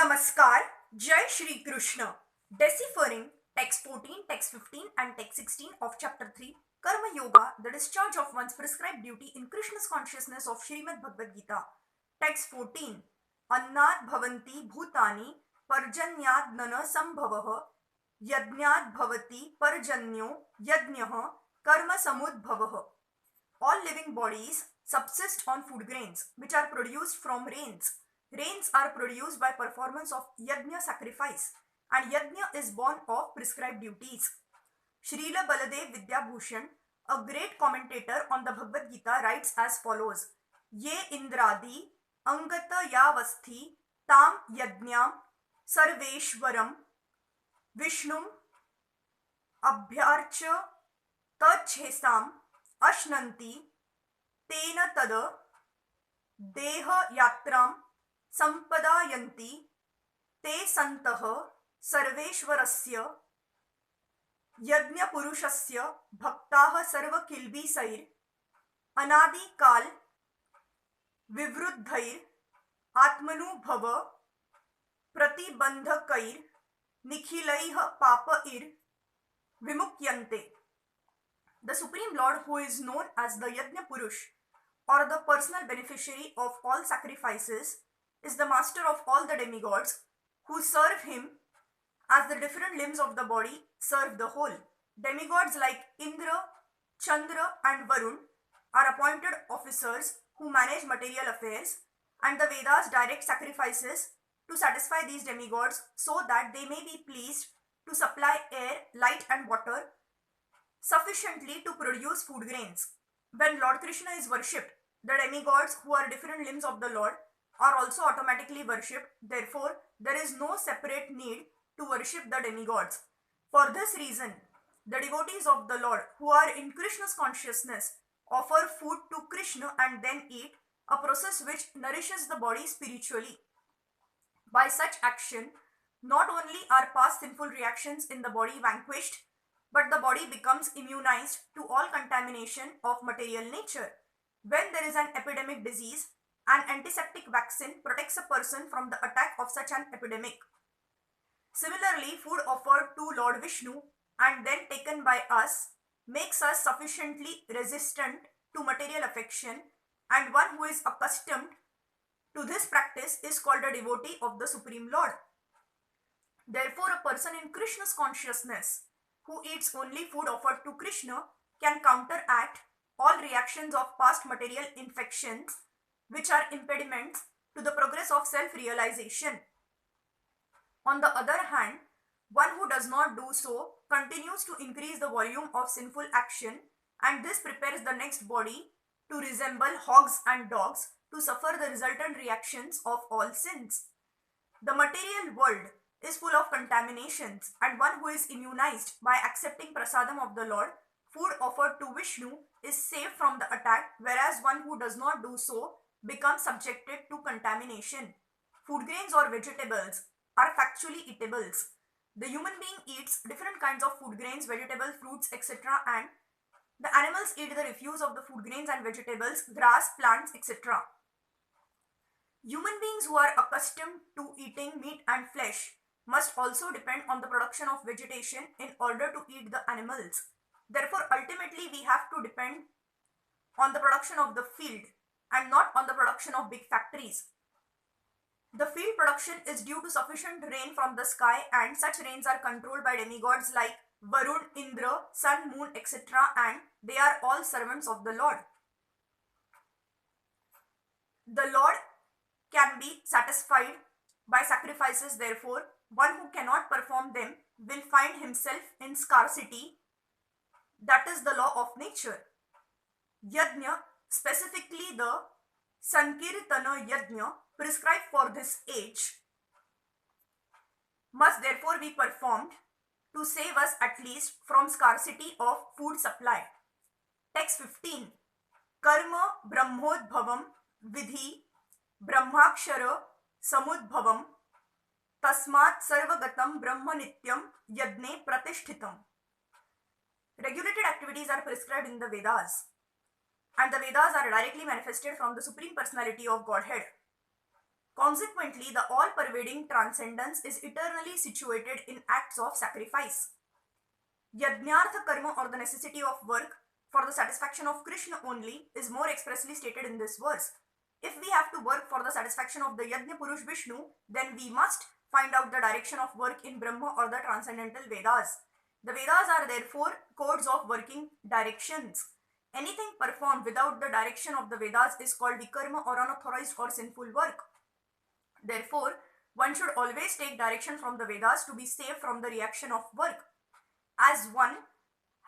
Namaskar, Jai Shri Krishna. Deciphering text 14, text 15 and text 16 of chapter 3 Karma Yoga, the discharge of one's prescribed duty in Krishna's consciousness of Srimad Bhagavad Gita. Text 14 Annat bhavanti bhutani parjanyad nana sambhavah yajnad bhavati parjanyo yajnah karma samudbhavah. All living bodies subsist on food grains, which are produced from rains. Rains are produced by performance of yajna sacrifice, and yajna is born of prescribed duties. Srila Baladev Vidyabhushan, a great commentator on the Bhagavad Gita, writes as follows: Ye indradi angata yavasthi tam yajnam sarveshwaram vishnum abhyarcha tachesam अश्नन्ति तेन तद देह यात्रां संपदायन्ति ते सन्तः सर्वेश्वरस्य यज्ञपुरुषस्य भक्ताः सर्वकिल्बिषैर् अनादिकाल विवृद्धैर् आत्मनुभव प्रतिबन्धकैर् निखिलैः पापैर् विमुच्यन्ते. The Supreme Lord, who is known as the Yajna Purush or the personal beneficiary of all sacrifices, is the master of all the demigods who serve him as the different limbs of the body serve the whole. Demigods like Indra, Chandra and Varun are appointed officers who manage material affairs, and the Vedas direct sacrifices to satisfy these demigods so that they may be pleased to supply air, light and water sufficiently to produce food grains. When Lord Krishna is worshipped, the demigods, who are different limbs of the Lord, are also automatically worshipped. Therefore, there is no separate need to worship the demigods. For this reason, the devotees of the Lord, who are in Krishna's consciousness, offer food to Krishna and then eat, a process which nourishes the body spiritually. By such action, not only are past sinful reactions in the body vanquished, but the body becomes immunized to all contamination of material nature. When there is an epidemic disease, an antiseptic vaccine protects a person from the attack of such an epidemic. Similarly, food offered to Lord Vishnu and then taken by us makes us sufficiently resistant to material affection, and one who is accustomed to this practice is called a devotee of the Supreme Lord. Therefore, a person in Krishna's consciousness who eats only food offered to Krishna can counteract all reactions of past material infections which are impediments to the progress of self-realization. On the other hand, one who does not do so continues to increase the volume of sinful action, and this prepares the next body to resemble hogs and dogs to suffer the resultant reactions of all sins. The material world is full of contaminations, and one who is immunized by accepting prasadam of the Lord, food offered to Vishnu, is safe from the attack, whereas one who does not do so becomes subjected to contamination. Food grains or vegetables are factually eatables. The human being eats different kinds of food grains, vegetables, fruits, etc., and the animals eat the refuse of the food grains and vegetables, grass, plants, etc. Human beings who are accustomed to eating meat and flesh must also depend on the production of vegetation in order to eat the animals. Therefore, ultimately we have to depend on the production of the field and not on the production of big factories. The field production is due to sufficient rain from the sky, and such rains are controlled by demigods like Varun, Indra, Sun, Moon, etc., and they are all servants of the Lord. The Lord can be satisfied by sacrifices. Therefore, one who cannot perform them will find himself in scarcity. That is the law of nature. Yajna, specifically the Sankirtana Yajna prescribed for this age, must therefore be performed to save us at least from scarcity of food supply. Text 15 Karma Brahmodbhavam Vidhi Brahmakshara Samudbhavam Tasmat Sarvagatam Brahma Nityam Yajne Pratishthitam. Regulated activities are prescribed in the Vedas, and the Vedas are directly manifested from the Supreme Personality of Godhead. Consequently, the all-pervading transcendence is eternally situated in acts of sacrifice. Yajnartha karma, or the necessity of work for the satisfaction of Krishna only, is more expressly stated in this verse. If we have to work for the satisfaction of the Yajna Purush Vishnu, then we must find out the direction of work in Brahma or the transcendental Vedas. The Vedas are therefore codes of working directions. Anything performed without the direction of the Vedas is called vikarma or unauthorized or sinful work. Therefore, one should always take direction from the Vedas to be safe from the reaction of work. As one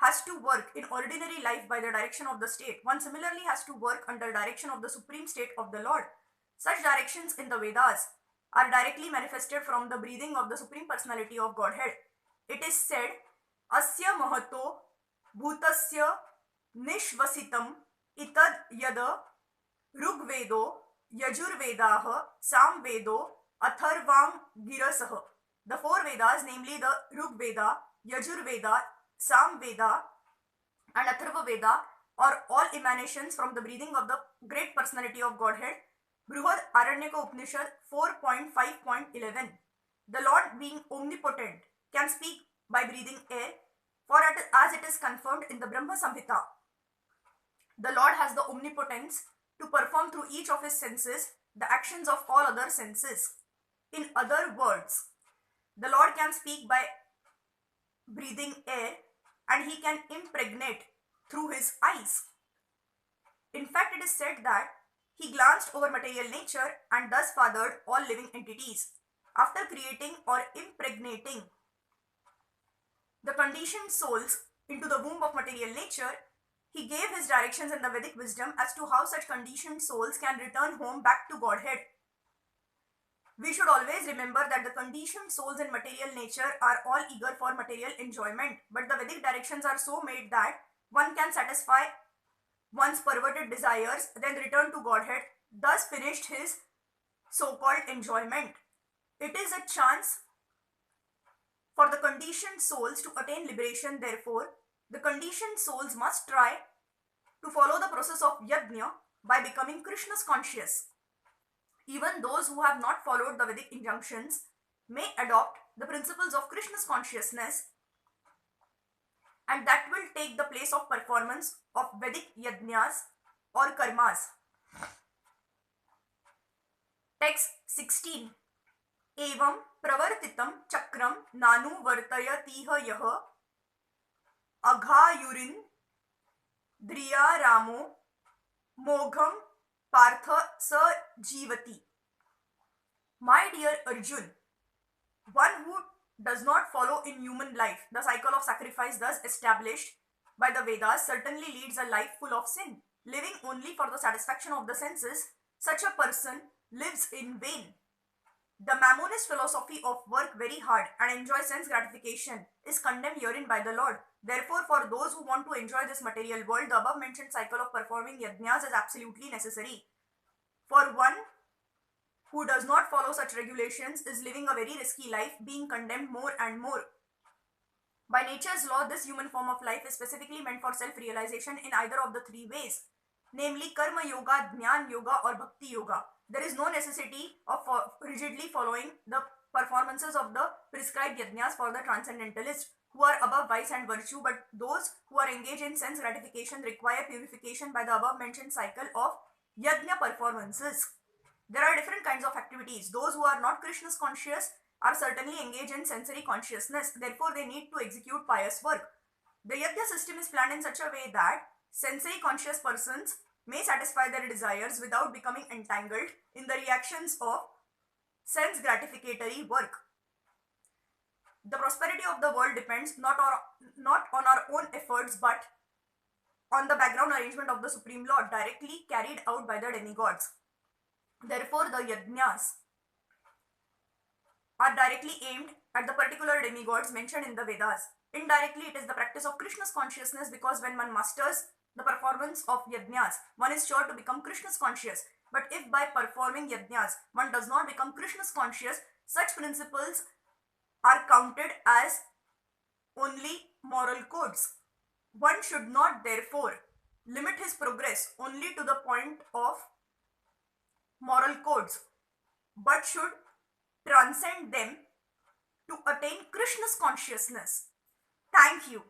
has to work in ordinary life by the direction of the state, one similarly has to work under direction of the supreme state of the Lord. Such directions in the Vedas are directly manifested from the breathing of the Supreme Personality of Godhead. It is said, Asya Mahato Bhutasya Nishvasitam Itad Yada Rugvedo Yajurvedaha Samvedo Atharvang Girasah. The four Vedas, namely the Rigveda, Yajurveda, Samveda and Atharva Veda, are all emanations from the breathing of the great personality of Godhead. Bruhad Aranyaka Upanishad 4.5.11. The Lord, being omnipotent, can speak by breathing air, for as it is confirmed in the Brahma Samhita. The Lord has the omnipotence to perform through each of his senses the actions of all other senses. In other words, the Lord can speak by breathing air and he can impregnate through his eyes. In fact, it is said that he glanced over material nature and thus fathered all living entities. After creating or impregnating the conditioned souls into the womb of material nature, he gave his directions in the Vedic wisdom as to how such conditioned souls can return home back to Godhead. We should always remember that the conditioned souls in material nature are all eager for material enjoyment, but the Vedic directions are so made that one can satisfy one's perverted desires, then return to Godhead, thus finished his so-called enjoyment. It is a chance for the conditioned souls to attain liberation. Therefore, the conditioned souls must try to follow the process of yajna by becoming Krishna's conscious. Even those who have not followed the Vedic injunctions may adopt the principles of Krishna's consciousness, and that will take the place of performance of Vedic yajnas or karmas. Text 16. Evam pravartitam chakram nanu vartayatiha yaha aghayurin driya ramo mogham partha sa jivati. My dear Arjun, one who does not follow in human life the cycle of sacrifice thus established by the Vedas certainly leads a life full of sin. Living only for the satisfaction of the senses, such a person lives in vain. The Mammonist philosophy of work very hard and enjoy sense gratification is condemned herein by the Lord. Therefore, for those who want to enjoy this material world, the above mentioned cycle of performing yajnas is absolutely necessary. For one who does not follow such regulations is living a very risky life, being condemned more and more. By nature's law, this human form of life is specifically meant for self-realization in either of the three ways, namely Karma Yoga, Jnana Yoga or Bhakti Yoga. There is no necessity of rigidly following the performances of the prescribed yajnas for the transcendentalists who are above vice and virtue, but those who are engaged in sense gratification require purification by the above mentioned cycle of yajna performances. There are different kinds of activities. Those who are not Krishna's conscious are certainly engaged in sensory consciousness. Therefore, they need to execute pious work. The yajna system is planned in such a way that sensory conscious persons may satisfy their desires without becoming entangled in the reactions of sense gratificatory work. The prosperity of the world depends not on our own efforts but on the background arrangement of the Supreme Lord directly carried out by the demigods. Therefore, the yajnas are directly aimed at the particular demigods mentioned in the Vedas. Indirectly, it is the practice of Krishna's consciousness, because when one masters the performance of yajnas, one is sure to become Krishna's conscious. But if by performing yajnas, one does not become Krishna's conscious, such principles are counted as only moral codes. One should not therefore limit his progress only to the point of moral codes. but should transcend them to attain Krishna's consciousness. Thank you.